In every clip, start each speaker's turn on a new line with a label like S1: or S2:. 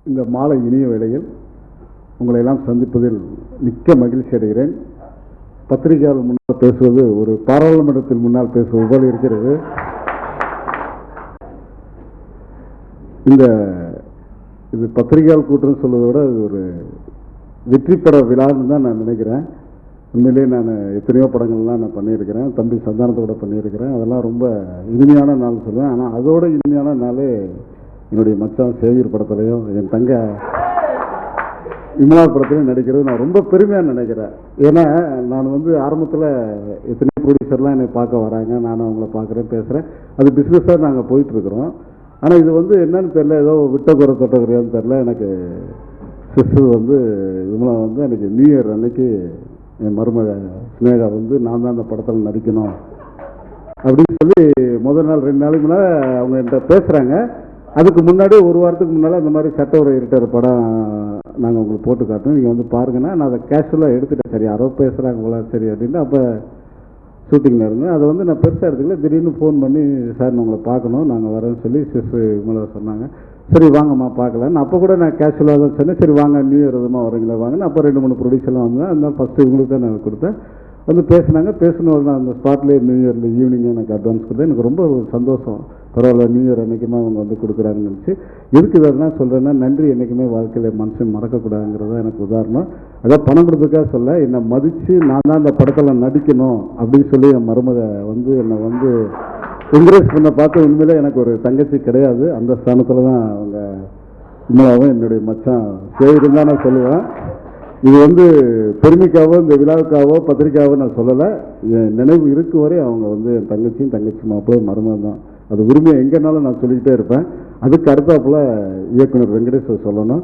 S1: இந்த மாலை இனிய வேளையில் உங்களை எல்லாம் சந்திப்பதில் மிக்க மகிழ்ச்சி அடைகிறேன். பத்திரிகையாளர் முன்னால் பேசுவது ஒரு பாராளுமன்றத்தில் முன்னால் பேசுவது போல இருக்கிறது. இது பத்திரிகையாளர் கூட்டம் சொல்வதை விட ஒரு வெற்றி பட விழான்னு தான் நான் நினைக்கிறேன். உண்மையிலே நான் எத்தனையோ படங்கள்லாம் நான் பண்ணியிருக்கிறேன். தம்பி சந்தானத்தோட பண்ணியிருக்கிறேன். அதெல்லாம் ரொம்ப இனிமையான நாள் சொல்லுவேன். ஆனால் அதோட இனிமையான நாளே என்னுடைய மச்சான் சேவியர் படத்துலையும் என் தங்க விமலா படத்துலையும் நடிக்கிறது நான் ரொம்ப பெருமையாக நினைக்கிறேன். ஏன்னா நான் ஆரம்பத்தில் எத்தனையோ ப்ரொடியூசர்லாம் என்னை பார்க்க வராங்க, நானும் அவங்கள பார்க்குறேன், பேசுகிறேன். அது பிஸ்னஸாக நாங்கள் போயிட்டுருக்குறோம். ஆனால் இது என்னன்னு தெரில, ஏதோ விட்ட குறை தொட்டக்குறையான்னு தெரில. எனக்கு சிஸ்டர் விமலா அன்றைக்கி நியூ இயர் அன்னைக்கு என் மருமக ஸ்னேகா நான் தான் அந்த படத்தில் நடிக்கணும் அப்படின்னு சொல்லி முதல் நாள் 2 நாளைக்கு முன்னால் அவங்க என்கிட்ட பேசுகிறாங்க. அதுக்கு முன்னாடி ஒரு வாரத்துக்கு முன்னால் அந்த மாதிரி சட்ட உரை இருட்டர் படம் நாங்கள் உங்களுக்கு போட்டு காட்டோம், நீங்கள் பாருங்கன்னா நான் அதை கேஷுவலாக எடுத்துட்டேன். சரி யாரோ பேசுகிறாங்க போல சரி அப்படின்ட்டு அப்போ ஷூட்டிங்கில் இருந்தேன். அதை நான் பெருசாக எடுத்துக்கல. திடீர்னு ஃபோன் பண்ணி சார் நான் உங்களை பார்க்கணும், நாங்கள் வரேன்னு சொல்லி சிஸ்டர் விமலா சொன்னாங்க. சரி வாங்கம்மா பார்க்கலான்னு. அப்போ கூட நான் கேஷுவலாக தான் சொன்னேன். சரி வாங்க நியூ இயர் எதுமா வரீங்களா வாங்கன்னு. அப்போ 2-3 ப்ரொடியூசர்லாம் வந்தேன். அதனால ஃபஸ்ட்டு இவங்களுக்கு தான் நான் கொடுத்தேன். பேசினாங்க. பேசினவர் தான் அந்த ஸ்பாட்லேயே நியூ இயரில் ஈவினிங்காக எனக்கு அட்வான்ஸ் கொடுத்தேன். எனக்கு ரொம்ப சந்தோஷம். பரவாயில்ல, நியூ இயர் என்றைக்குமே அவங்க கொடுக்குறாங்கன்னு நினச்சி. எதுக்கு இதெல்லாம் சொல்கிறேன்னா, நன்றி என்றைக்குமே வாழ்க்கையில் மனுஷன் மறக்கக்கூடாதுங்கிறத எனக்கு உதாரணம். அதான் பணம் கொடுத்துக்காக சொல்ல, என்னை மதித்து நான் தான் அந்த படத்தில் நடிக்கணும் அப்படின்னு சொல்லி என் மருமக என்னை என்கரேஜ் பண்ண பார்த்து உண்மையிலே எனக்கு ஒரு தங்கச்சி கிடையாது. அந்த ஸ்தானத்தில் தான் அவங்க விமலாவும் என்னுடைய மச்சான் சேவிரும் தான் நான் சொல்லுவேன். இது பெருமைக்காவோ இந்த விழாவுக்காவோ பத்திரிக்காவோ நான் சொல்லலை. என் நினைவு இருக்கு வரை அவங்க என் தங்கச்சி மாப்பிள்ளை மருமகன் தான். அது உரிமையை எங்கேனாலும் நான் சொல்லிக்கிட்டே இருப்பேன். அதுக்கு அடுத்தாப்புல இயக்குனர் வெங்கடேஷ் சொல்லணும்.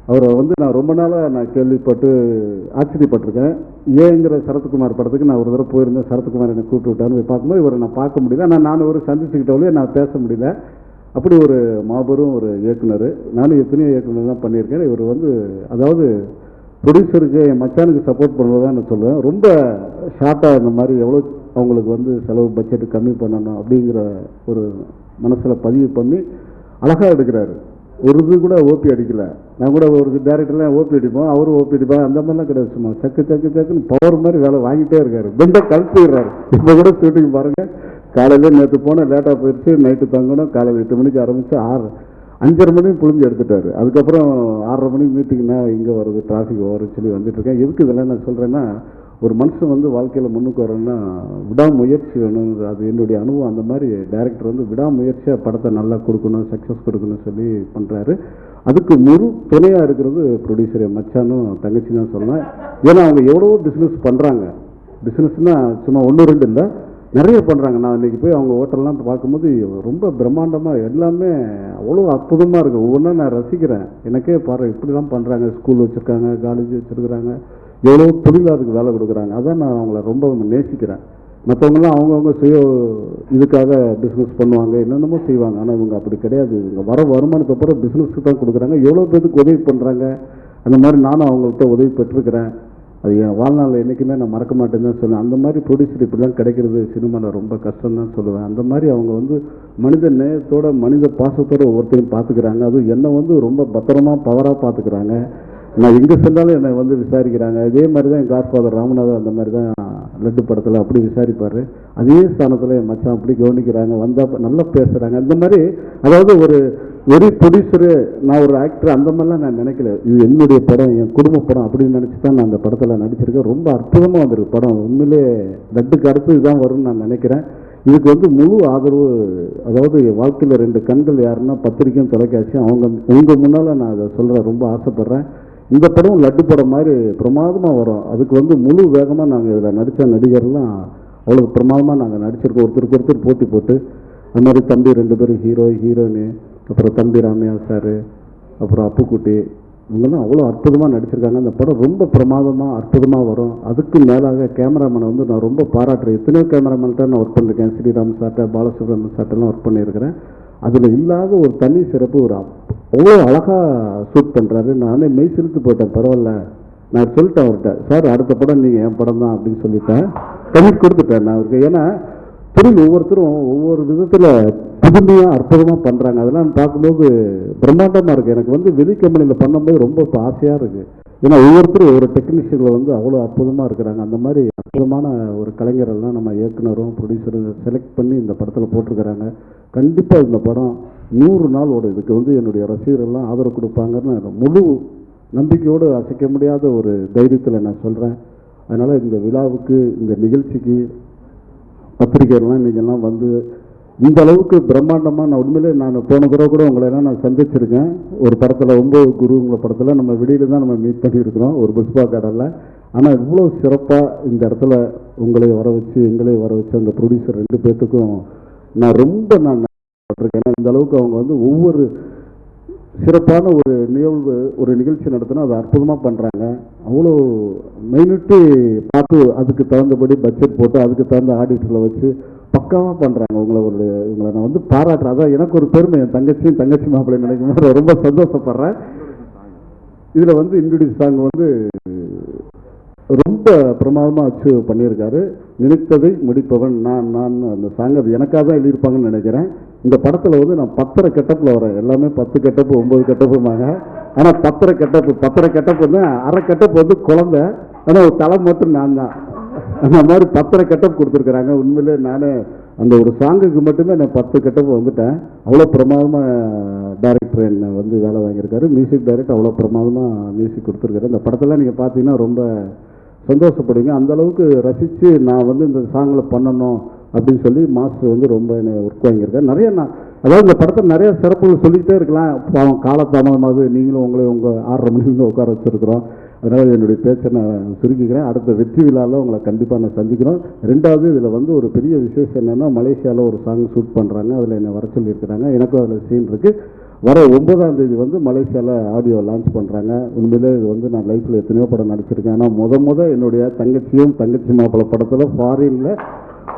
S1: அவரை நான் ரொம்ப நாளாக நான் கேள்விப்பட்டு ஆச்சரியப்பட்டிருக்கேன். ஏங்கிற சரத்குமார் படத்துக்கு நான் ஒரு தடவை போயிருந்தேன். சரத்குமார் என்னை கூப்பிட்டு விட்டான்னு போய் பார்க்கும்போது இவரை நான் பார்க்க முடியல. ஆனால் நான் சந்திச்சுக்கிட்டவளே நான் பேச முடியல. அப்படி ஒரு மாபெரும் ஒரு இயக்குனர். நானும் எத்தனையோ இயக்குனர் தான் பண்ணியிருக்கேன். இவர் அதாவது ப்ரொடியூசருக்கு என் மச்சானுக்கு சப்போர்ட் பண்ணுறது தான் நான் சொல்லுவேன். ரொம்ப ஷார்ட்டாக இந்த மாதிரி எவ்வளோ அவங்களுக்கு செலவு பட்ஜெட்டு கம்மி பண்ணணும் அப்படிங்கிற ஒரு மனசில் பதிவு பண்ணி அழகாக எடுக்கிறாரு. ஒரு இது கூட ஓபி அடிக்கலை. நான் கூட ஒரு டேரக்டர்லாம் ஓபி அடிப்போம், அவரும் ஓபி அடிப்பாங்க. அந்த மாதிரிலாம் கிடையாது. சும்மா சக்குன்னு பவர் மாதிரி வேலை வாங்கிட்டே இருக்காரு. பெண்டை கழுத்துறாரு. இப்போ கூட ஷூட்டிங் பாருங்கள். காலையில் நேற்று போனால் லேட்டாக போயிடுச்சு, நைட்டு தங்கணும். காலையில் 8 மணிக்கு ஆரம்பித்து 5:30 மணிக்கு புழிஞ்சு எடுத்துட்டாரு. அதுக்கப்புறம் 6:30 மணிக்கு மீட்டிங்னா இங்கே வருது, டிராஃபிக் ஓவருன்னு சொல்லி வந்துட்டுருக்கேன். எதுக்கு இதெல்லாம் நான் சொல்கிறேன்னா, ஒரு மனுஷன் வாழ்க்கையில் முன்னுக்கு வரணும்னா விடாமுயற்சி வேணும். அது என்னுடைய அனுபவம். அந்த மாதிரி டைரக்டர் விடாமுயற்சியாக படத்தை நல்லா கொடுக்கணும், சக்ஸஸ் கொடுக்கணும்னு சொல்லி பண்ணுறாரு. அதுக்கு முழு துணையாக இருக்கிறது ப்ரொடியூசர் மச்சானும் தங்கச்சி தான் சொல்லலாம். ஏன்னா அவங்க எவ்வளவோ பிஸ்னஸ் பண்ணுறாங்க. பிஸ்னஸ்னால் சும்மா 1-2 இல்லை, நிறைய பண்ணுறாங்க. நான் இன்றைக்கி போய் அவங்க ஹோட்டல்லாம் பார்க்கும்போது ரொம்ப பிரம்மாண்டமாக எல்லாமே அவ்வளோ அற்புதமாக இருக்குது. ஒவ்வொன்றா நான் ரசிக்கிறேன். எனக்கே பாரு இப்படிலாம் பண்ணுறாங்க. ஸ்கூல் வச்சுருக்காங்க, காலேஜ் வச்சுருக்குறாங்க, எவ்வளோ தொழில் அதுக்கு வேலை கொடுக்குறாங்க. அதான் நான் அவங்கள ரொம்ப நேசிக்கிறேன். மற்றவங்களாம் அவங்கவுங்க சுய இதுக்காக பிஸ்னஸ் பண்ணுவாங்க, என்னென்னமோ செய்வாங்க. ஆனால் இவங்க அப்படி கிடையாது. இவங்க வர வருமானத்தை அப்புறம் பிஸ்னஸ்க்கு தான் கொடுக்குறாங்க. எவ்வளோ பேருக்கு உதவி பண்ணுறாங்க. அந்த மாதிரி நானும் அவங்கள்ட்ட உதவி பெற்றிருக்கிறேன். அது என் வாழ்நாளில் என்றைக்குமே நான் மறக்க மாட்டேன்னு தான் சொல்லுவேன். அந்த மாதிரி ப்ரொடியூசர் இப்படிலாம் கிடைக்கிறது சினிமாவில் ரொம்ப கஷ்டம் தான் சொல்லுவேன். அந்த மாதிரி அவங்க மனித நேயத்தோட மனித பாசத்தோடு ஒவ்வொருத்தையும் பார்த்துக்கிறாங்க. அதுவும் என்னை ரொம்ப பத்திரமாக பவராக பார்த்துக்கிறாங்க. நான் எங்கே சென்றாலும் என்னை விசாரிக்கிறாங்க. இதே மாதிரி தான் என் காட்ஃபாதர் ராமநாதன் அந்த மாதிரி தான் லட்டு படத்தில் அப்படி விசாரிப்பார். அதே ஸ்தானத்தில் என் மச்சான் அப்படி கவனிக்கிறாங்க. வந்தால் நல்லா பேசுகிறாங்க. அந்த மாதிரி அதாவது ஒரு ப்ரொடியூசரு, நான் ஒரு ஆக்டர் அந்த மாதிரிலாம் நான் நினைக்கல. இது என்னுடைய படம், என் குடும்ப படம் அப்படின்னு நினச்சி தான் நான் அந்த படத்தில் நடிச்சிருக்கேன். ரொம்ப அற்புதமாக வந்திருக்கு படம். உண்மையிலே லட்டுக்கு அடுத்து இதுதான் வரும்னு நான் நினைக்கிறேன். இதுக்கு முழு ஆதரவு, அதாவது வாழ்க்கையில் 2 கண்கள் யாருன்னா பத்திரிக்கையும் தொலைக்காட்சியும். உங்கள் முன்னால் நான் அதை சொல்கிறேன். ரொம்ப ஆசைப்பட்றேன். இந்த படம் லட்டு படம் மாதிரி பிரமாதமாக வரும். அதுக்கு முழு வேகமாக நாங்கள் இதில் நடித்த நடிகர்லாம் அவ்வளோ பிரமாதமாக நாங்கள் நடிச்சிருக்கோம். ஒருத்தருக்கு போட்டி போட்டு. அது மாதிரி தம்பி 2 பேரும் ஹீரோயினு, அப்புறம் தம்பி ராமையா சார், அப்புறம் அப்புக்குட்டி, இவங்கெல்லாம் அவ்வளோ அற்புதமாக நடிச்சிருக்காங்க. அந்த படம் ரொம்ப பிரமாதமாக அற்புதமாக வரும். அதுக்கு மேலாக கேமராமேனை நான் ரொம்ப பாராட்டுறேன். எத்தனையோ கேமராமேன்கிட்ட நான் ஒர்க் பண்ணியிருக்கேன். ஸ்ரீராம் சார்ட்ட, பாலசுப்ரமணியம் சார்ட்டெல்லாம் ஒர்க் பண்ணியிருக்கிறேன். அதில் இல்லாத ஒரு தனி சிறப்பு, அவ்வளோ அழகாக ஷூட் பண்ணுறாரு. நானே மெய் சிரித்து போயிட்டேன். பரவாயில்ல, நான் சொல்லிட்டேன் அவர்கிட்ட, சார் அடுத்த படம் நீங்கள் என் படம் தான் அப்படின்னு சொல்லிட்டேன். கமிட் கொடுத்துட்டேன் நான் அவருக்கு. ஏன்னா தொழில் ஒவ்வொருத்தரும் ஒவ்வொரு விதத்தில் புதுமையாக அற்புதமாக பண்ணுறாங்க. அதெல்லாம் பார்க்கும்போது பிரம்மாண்டமாக இருக்குது. எனக்கு வந்து வெளி கம்பெனியில் பண்ணும்போது ரொம்ப ஆசையாக இருக்குது. ஏன்னா ஒவ்வொருத்தரும் ஒவ்வொரு டெக்னீஷியனில் வந்து அவ்வளோ அற்புதமாக இருக்கிறாங்க. அந்த மாதிரி அற்புதமான ஒரு கலைஞரெல்லாம் நம்ம இயக்குனரும் ப்ரொடியூசரும் செலக்ட் பண்ணி இந்த படத்தில் போட்டிருக்கிறாங்க. கண்டிப்பாக இந்த படம் 100 நாள் ஓடும். இதுக்கு வந்து என்னுடைய ரசிகர்கள்லாம் ஆதரவு கொடுப்பாங்கன்னு முழு நம்பிக்கையோடு அசைக்க முடியாத ஒரு தைரியத்தில் நான் சொல்கிறேன். அதனால் இந்த விழாவுக்கு, இந்த நிகழ்ச்சிக்கு பத்திரிகைலாம் இன்றைக்கெல்லாம் வந்து இந்த அளவுக்கு பிரம்மாண்டமாக நான் உண்மையிலே நான் போன தடவை கூட உங்களெல்லாம் நான் சந்திச்சிருக்கேன். ஒரு படத்தில் 9 குருங்கிற படத்தில் நம்ம வெளியில் தான் நம்ம மீட் பண்ணியிருக்கிறோம் ஒரு புஷ்பா கடலில். ஆனால் இவ்வளோ சிறப்பாக இந்த இடத்துல உங்களை வர வச்சு எங்களை வர வச்சு அந்த ப்ரொடியூசர் 2 பேர்த்துக்கும் நான் ரொம்ப நன்றிப்பட்டிருக்கேன். ஏன்னா இந்த அளவுக்கு அவங்க வந்து ஒவ்வொரு சிறப்பான ஒரு நிகழ்வு ஒரு நிகழ்ச்சி நடத்தினா அதை அற்புதமாக பண்ணுறாங்க. அவ்வளோ மெயினிட்டு பார்த்து அதுக்கு தகுந்தபடி பட்ஜெட் போட்டு அதுக்கு தகுந்த ஆடிட்டரில் வச்சு பக்காவாக பண்ணுறாங்க. உங்களை நான் வந்து பாராட்டுறேன். அதான் எனக்கு ஒரு பெருமை. என் தங்கச்சி மாப்பிள்ளை நினைக்கும் போது ரொம்ப சந்தோஷப்படுறேன். இதில் வந்து இன்ட்ரோடியூஸ் சாங் வந்து ரொம்ப பிரமாதமாக வச்சு பண்ணியிருக்காரு. நினைத்ததை முடிப்பவன் நான் நான் அந்த சாங் அது எனக்காக தான் எழுதியிருப்பாங்கன்னு நினைக்கிறேன். இந்த படத்தில் வந்து நான் 10 கெட்டப்பில் வரேன். எல்லாமே 10 கெட்டப்பு 9 கெட்டப்புமாங்க. ஆனால் 10 கெட்டப்பு வந்து அரை கெட்டப் வந்து குழந்தை, ஆனால் ஒரு தலை மட்டும் நான் தான். அந்த மாதிரி 10 கெட்டப் கொடுத்துருக்குறாங்க. உண்மையிலே நானே அந்த ஒரு சாங்குக்கு மட்டுமே நான் 10 கெட்டப் வந்துட்டேன். அவ்வளோ பிரமாதமாக டைரக்டர் என்னை வந்து வேலை வாங்கியிருக்காரு. மியூசிக் டைரக்டர் அவ்வளோ பிரமாதமாக மியூசிக் கொடுத்துருக்காரு. இந்த படத்தெல்லாம் நீங்கள் பார்த்தீங்கன்னா ரொம்ப சந்தோஷப்படுவீங்க. அந்தளவுக்கு ரசித்து நான் வந்து இந்த சாங்கில் பண்ணணும் அப்படின்னு சொல்லி மாஸ்டர் வந்து ரொம்ப என்னை ஒர்க் வாங்கியிருக்காரு. நிறைய அதாவது இந்த படத்தை நிறைய சிறப்புகள் சொல்லிக்கிட்டே இருக்கலாம். பாவம் காலதாமதமாவது நீங்களும் உங்கள் 6:30 மணிக்கு உட்கார வச்சுருக்குறோம். அதனால் என்னுடைய பேச்சை நான் சுருக்கிக்கிறேன். அடுத்த வெற்றி விழாவில் உங்களை கண்டிப்பாக நான் சந்திக்கிறோம். 2வது இதில் வந்து ஒரு பெரிய விசேஷம் என்னென்னா மலேசியாவில் ஒரு சாங் ஷூட் பண்ணுறாங்க. அதில் என்னை வர சொல்லியிருக்கிறாங்க. எனக்கும் அதில் சீன் இருக்குது. வர 9ஆம் தேதி வந்து மலேசியாவில் ஆடியோ லான்ச் பண்ணுறாங்க. உண்மையிலே இது வந்து நான் லைஃப்பில் எத்தனையோ படம் நடிச்சிருக்கேன். ஆனால் முத என்னுடைய தங்கச்சி மாப்பிள்ளை படத்தில் ஃபாரினில்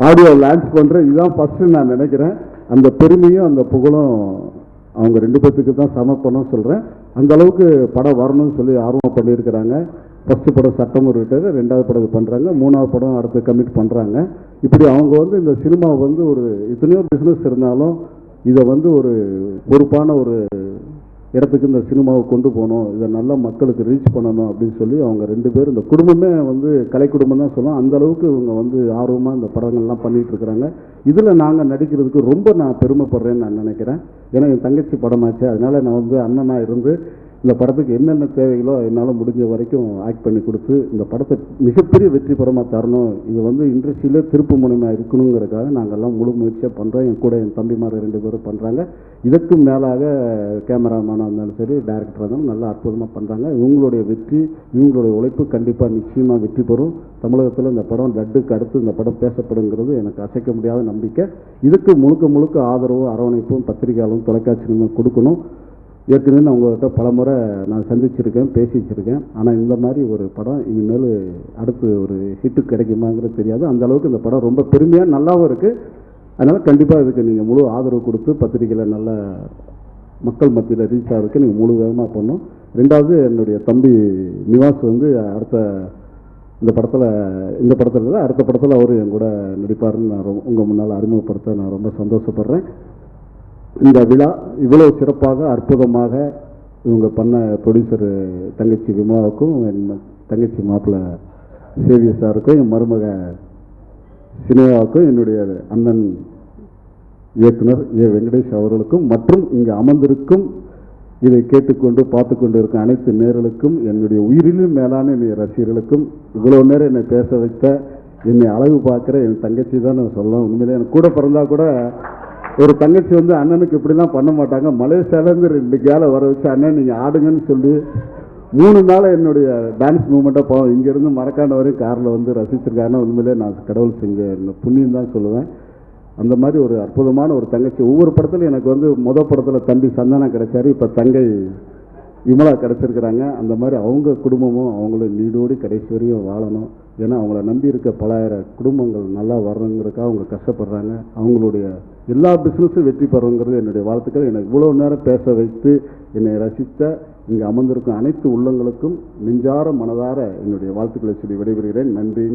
S1: ஆடியோ லான்ச் பண்ணுறேன். இதுதான் ஃபஸ்ட்டு நான் நினைக்கிறேன். அந்த பெருமையும் அந்த புகழும் அவங்க 2 பேர்த்துக்கு தான் சமர்ப்பணம் சொல்கிறேன். அந்த அளவுக்கு படம் வரணும்னு சொல்லி ஆர்வம் பண்ணியிருக்கிறாங்க. ஃபஸ்ட்டு படம் சட்டம் ஒரு விட்டது, 2வது படம் பண்ணுறாங்க, 3வது படம் அடுத்து கமிட் பண்ணுறாங்க. இப்படி அவங்க வந்து இந்த சினிமாவை வந்து ஒரு எத்தனையோ பிஸ்னஸ் இருந்தாலும் இதை வந்து ஒரு பொறுப்பான ஒரு இடத்துக்கு இந்த சினிமாவை கொண்டு போகணும், இதை நல்லா மக்களுக்கு ரீச் பண்ணணும் அப்படின்னு சொல்லி அவங்க 2 பேரும் இந்த குடும்பமே வந்து கலை குடும்பம் தான் சொல்லலாம். அந்த அளவுக்கு இவங்க வந்து ஆர்வமாக இந்த படங்கள்லாம் பண்ணிகிட்டு இருக்கிறாங்க. இதில் நாங்கள் நடிக்கிறதுக்கு ரொம்ப நான் பெருமைப்படுறேன்னு நான் நினைக்கிறேன். ஏன்னா என் தங்கச்சி படமாச்சு. அதனால் நான் வந்து அண்ணனாக இருந்து இந்த படத்துக்கு என்னென்ன தேவைகளோ என்னால் முடிஞ்ச வரைக்கும் ஆக்ட் பண்ணி கொடுத்து இந்த படத்தை மிகப்பெரிய வெற்றி படமாக தரணும், இது வந்து இண்டஸ்ட்ரியிலே திருப்பு முனைமாக இருக்கணுங்கிறதுக்காக நாங்கள்லாம் முழு முயற்சியாக பண்ணுறோம். என் கூட என் தம்பிமார் 2 பேரும் பண்ணுறாங்க. இதற்கும் மேலாக கேமராமேனாக இருந்தாலும் சரி, டைரக்டராக இருந்தாலும் நல்லா அற்புதமாக பண்ணுறாங்க. இவங்களுடைய வெற்றி, இவங்களுடைய உழைப்பு கண்டிப்பாக நிச்சயமாக வெற்றி பெறும். தமிழகத்தில் இந்த படம் லட்டுக்கு அடுத்து இந்த படம் பேசப்படுங்கிறது எனக்கு அசைக்க முடியாத நம்பிக்கை. இதுக்கு முழுக்க ஆதரவும் அரவணைப்பும் பத்திரிகையாளரும் தொலைக்காட்சியிலும் கொடுக்கணும். ஏற்கனவே நான் உங்கள்கிட்ட பல முறை நான் சந்திச்சிருக்கேன், பேசி வச்சுருக்கேன். ஆனால் இந்த மாதிரி ஒரு படம் இனிமேல் அடுத்து ஒரு ஹிட்டு கிடைக்குமாங்கிறது தெரியாது. அந்தளவுக்கு இந்த படம் ரொம்ப பெருமையாக நல்லாவும் இருக்குது. அதனால் கண்டிப்பாக இதுக்கு நீங்கள் முழு ஆதரவு கொடுத்து பத்திரிகையில் நல்ல மக்கள் மத்தியில் ரீச் ஆகிறதுக்கு நீங்கள் முழு வேகமாக பண்ணணும். 2வது என்னுடைய தம்பி நிவாஸ் வந்து இந்த படத்தில் அடுத்த படத்தில் அவர் என் கூட நடிப்பாருன்னு நான் உங்கள் முன்னால் அறிமுகப்படுத்த நான் ரொம்ப சந்தோஷப்படுறேன். இந்த விழா இவ்வளோ சிறப்பாக அற்புதமாக இவங்க பண்ண ப்ரொடியூசர் தங்கச்சி விமாவுக்கும், என் தங்கச்சி மாப்பிள்ளை சேவிய சாருக்கும், என் மருமக சினிமாவுக்கும், என்னுடைய அண்ணன் இயக்குனர் வெங்கடேஷ் அவர்களுக்கும், மற்றும் இங்கே அமர்ந்திருக்கும் இதை கேட்டுக்கொண்டு பார்த்து கொண்டு இருக்கும் அனைத்து நேர்களுக்கும், என்னுடைய உயிரிலும் மேலான என்னுடைய ரசிகர்களுக்கும், இவ்வளோ நேரம் என்னை பேச வைத்த, என்னை அழகு பார்க்குற என் தங்கச்சி தான் நான் சொல்லலாம். உண்மையிலே எனக்கு கூட பிறந்தா கூட ஒரு தங்கச்சி வந்து அண்ணனுக்கு இப்படிலாம் பண்ண மாட்டாங்க. மலேசியாவிலேருந்து 2 கேலை வர வச்சு அண்ணன் நீங்கள் ஆடுங்கன்னு சொல்லி 3 நாள் என்னுடைய டான்ஸ் மூமெண்ட்டாக போவோம். இங்கேருந்து மரக்காண்ட வரையும் காரில் வந்து ரசிச்சிருக்காங்கன்னா உண்மையிலே நான் கடவுள் செஞ்ச புண்ணியம் தான் சொல்லுவேன். அந்த மாதிரி ஒரு அற்புதமான ஒரு தங்கச்சி. ஒவ்வொரு படத்துலையும் எனக்கு வந்து படத்தில் தம்பி சந்தானம் கிடைச்சாரு, இப்போ தங்கை விமலா கிடச்சிருக்கிறாங்க. அந்த மாதிரி அவங்க குடும்பமும் அவங்களும் நீடோடி கடைசி வரையும் வாழணும். ஏன்னா அவங்கள நம்பி இருக்க பலாயிரம் குடும்பங்கள் நல்லா வரணுங்கிறதுக்காக அவங்க கஷ்டப்படுறாங்க. அவங்களுடைய எல்லா பிஸ்னஸும் வெற்றி பெறணுங்கிறது என்னுடைய வாழ்த்துக்கள். எனக்கு இவ்வளோ நேரம் பேச வைத்து என்னை ரசித்த இங்கே அமர்ந்திருக்கும் அனைத்து உள்ளங்களுக்கும் நெஞ்சார மனதார என்னுடைய வாழ்த்துக்களை சொல்லி விடைபெறுகிறேன். நன்றி.